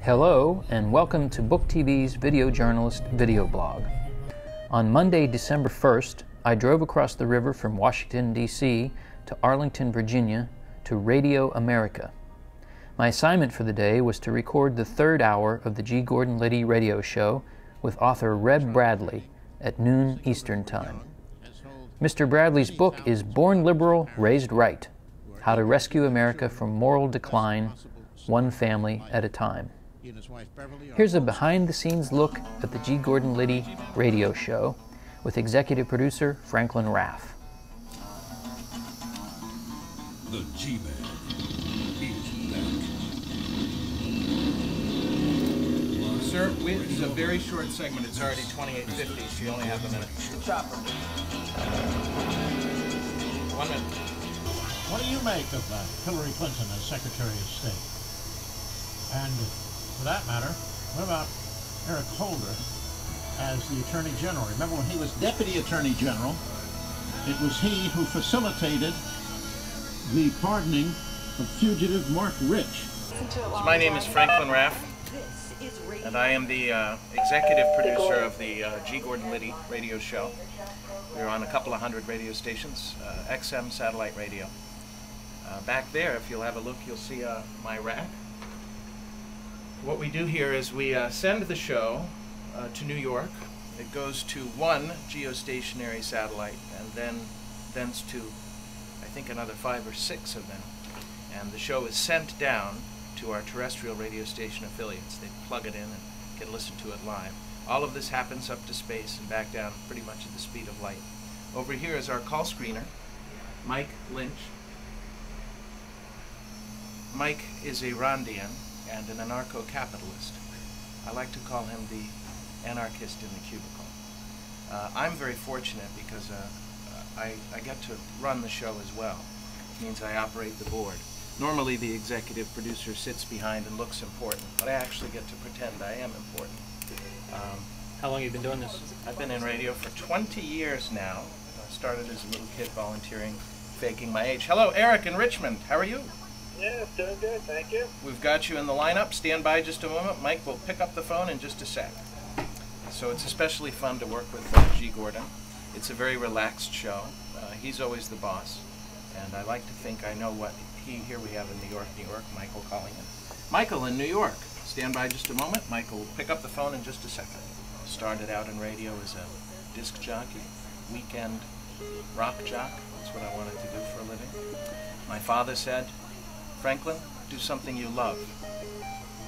Hello, and welcome to Book TV's Video Journalist video blog. On Monday, December 1st, I drove across the river from Washington, D.C. to Arlington, Virginia, to Radio America. My assignment for the day was to record the third hour of the G. Gordon Liddy Radio Show with author Reb Bradley at noon Eastern Time. Mr. Bradley's book is Born Liberal, Raised Right: How to Rescue America from Moral Decline, One Family at a Time. Here's a behind-the-scenes look at the G. Gordon Liddy Radio Show with executive producer Franklin Raff. The G-Man is back. Sir, this is a very short segment. It's already 28:50, so you only have a minute. Chopper. 1 minute. What do you make of Hillary Clinton as Secretary of State? And for that matter, what about Eric Holder as the Attorney General? Remember when he was Deputy Attorney General, it was he who facilitated the pardoning of fugitive Mark Rich. So my name is Franklin Raff, and I am the executive producer of the G. Gordon Liddy Radio Show. We're on a couple of hundred radio stations, XM satellite radio. Back there, if you'll have a look, you'll see my rack. What we do here is we send the show to New York. It goes to one geostationary satellite, and then thence to, I think, another 5 or 6 of them. And the show is sent down to our terrestrial radio station affiliates. They plug it in and can listen to it live. All of this happens up to space and back down pretty much at the speed of light. Over here is our call screener, Mike Lynch. Mike is a Rondian and an anarcho-capitalist. I like to call him the anarchist in the cubicle. I'm very fortunate because I get to run the show as well. It means I operate the board. Normally the executive producer sits behind and looks important, but I actually get to pretend I am important. How long have you been doing this? I've been in radio for 20 years now. I started as a little kid volunteering, faking my age. Hello, Eric in Richmond. How are you? Yeah, doing good, thank you. We've got you in the lineup. Stand by just a moment. Mike will pick up the phone in just a sec. So it's especially fun to work with G. Gordon. It's a very relaxed show. He's always the boss, and I like to think I know what here we have in New York, Michael calling in. Michael in New York. Stand by just a moment. Michael will pick up the phone in just a second. Started out in radio as a disc jockey, weekend rock jock. That's what I wanted to do for a living. My father said, Franklin, do something you love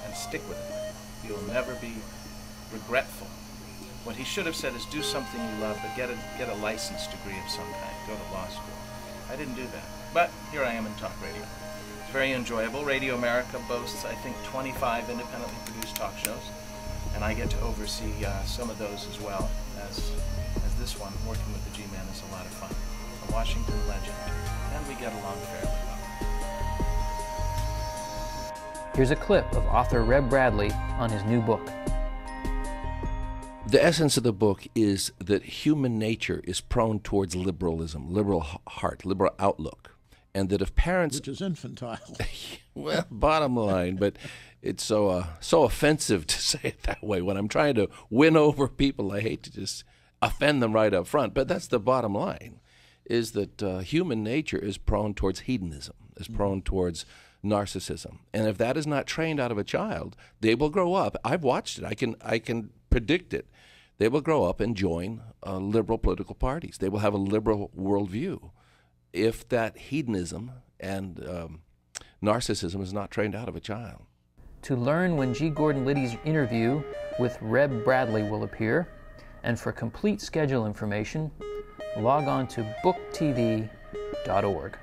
and stick with it. You'll never be regretful. What he should have said is do something you love, but get a license degree of some kind. Go to law school. I didn't do that. But here I am in talk radio. It's very enjoyable. Radio America boasts, I think, 25 independently produced talk shows, and I get to oversee some of those as well as this one. Working with the G-Man is a lot of fun. A Washington legend, and we get along fairly well. Here's a clip of author Reb Bradley on his new book. The essence of the book is that human nature is prone towards liberalism, liberal heart, liberal outlook, and that if parents... Which is infantile. Well, bottom line, but it's so offensive to say it that way. When I'm trying to win over people, I hate to just offend them right up front, but that's the bottom line, is that human nature is prone towards hedonism, is prone towards narcissism. And if that is not trained out of a child, they will grow up. I've watched it. I can predict it. They will grow up and join liberal political parties. They will have a liberal worldview if that hedonism and narcissism is not trained out of a child. To learn when G. Gordon Liddy's interview with Reb Bradley will appear, and for complete schedule information, log on to booktv.org.